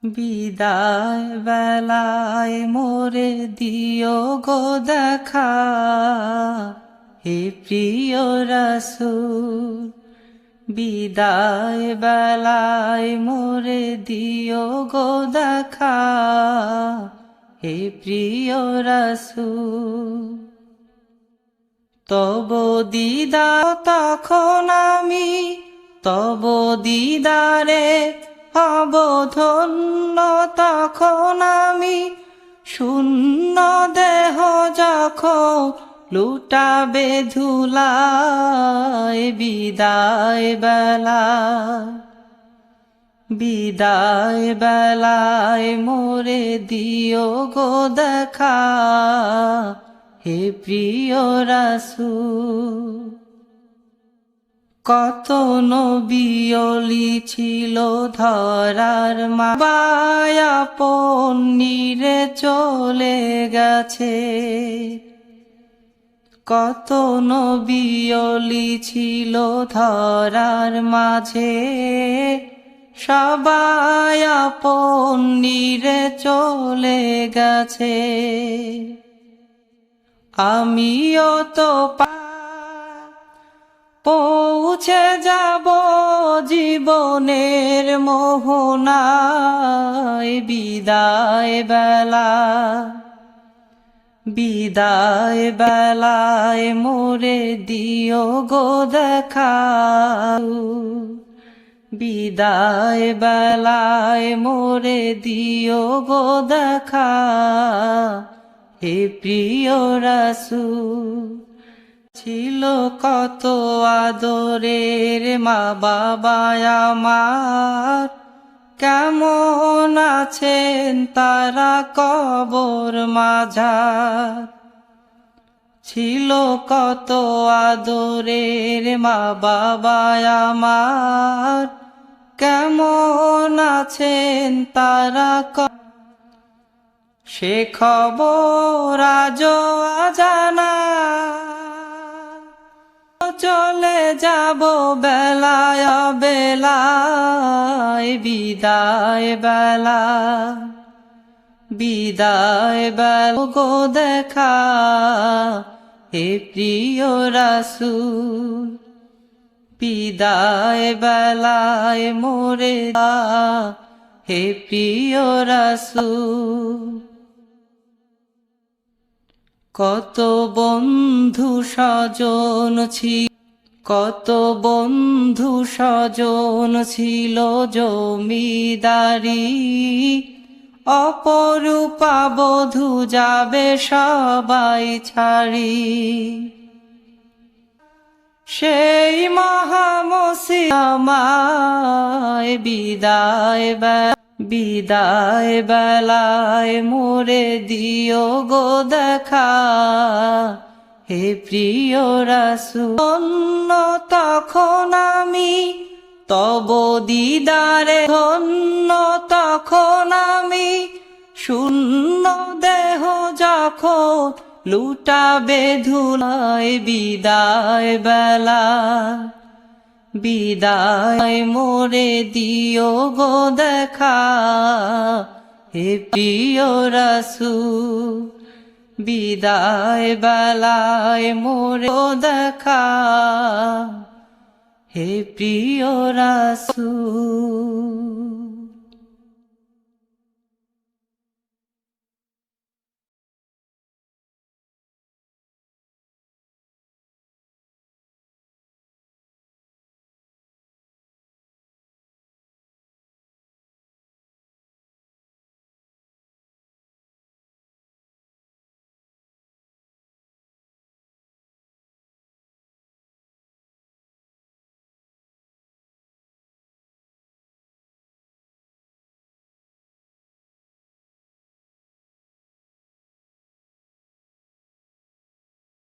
বিদায় বেলায় মোরে দিও গো দেখা, হে প্রিয় রাসূল। বিদায় বেলায় মোরে দিও গো দেখা, হে প্রিয় রাসূল। তব দিদার তখন আমি তব দিদারে হব ধন্য, তখন আমি শূন্য দেহ যখন লুটাবে ধুলায়। বিদায় বেলায় বিদায় বেলায় মোরে দিও গো দেখা, হে প্রিয় রাসূল। কত নবী ওলি ছিল ধরার মায়ায়, আপন নিরে চলে গেছে। কত নবী ওলি ছিল ধরার মাঝে, সবাই আপন নিরে চলে গেছে। আমিও তো পৌঁছে যাব জীবনের মোহনায়। বিদায় বেলা বিদায় বেলায় মোরে দিও গো দেখা, বিদায় বেলায় মোরে দিও গো দেখা, হে প্রিয় রাসূল। ছিল কত আদরের মা বাবা আমার, কেমন আছেন তারা কবর মাঝার। ছিল কত আদরের মা বাবা আমার, কেমন আছেন তারা সে খবর আজও অজানা। চলে যাব বেলায় বেলায়, বিদায় বেলা বিদায় বেলা গো দেখা, হে প্রিয় রাসূল। বিদায় বেলায় মোরে হে প্রিয় রাসূল। কত বন্ধু স্বজন কত বন্ধু স্বজন ছিল জমিদারি, অপরূপা বধূ যাবে সবাই ছাড়ি। সেই মহামসিয়ামায় বিদায় বিদায় বেলায় মোরে দিও গো দেখা, হে প্রিয় রাসূল। ধন্য তখন আমি তব দিদারে, ধন্য তখন আমি শূন্য দেহ যখন লুটাবে ধুলায়। বিদায় বেলা বিদায় মোরে দিও গো দেখা, হে প্রিয় রাসূল। বিদায় বেলায় মোরে দেখা, হে প্রিয় রাসূল।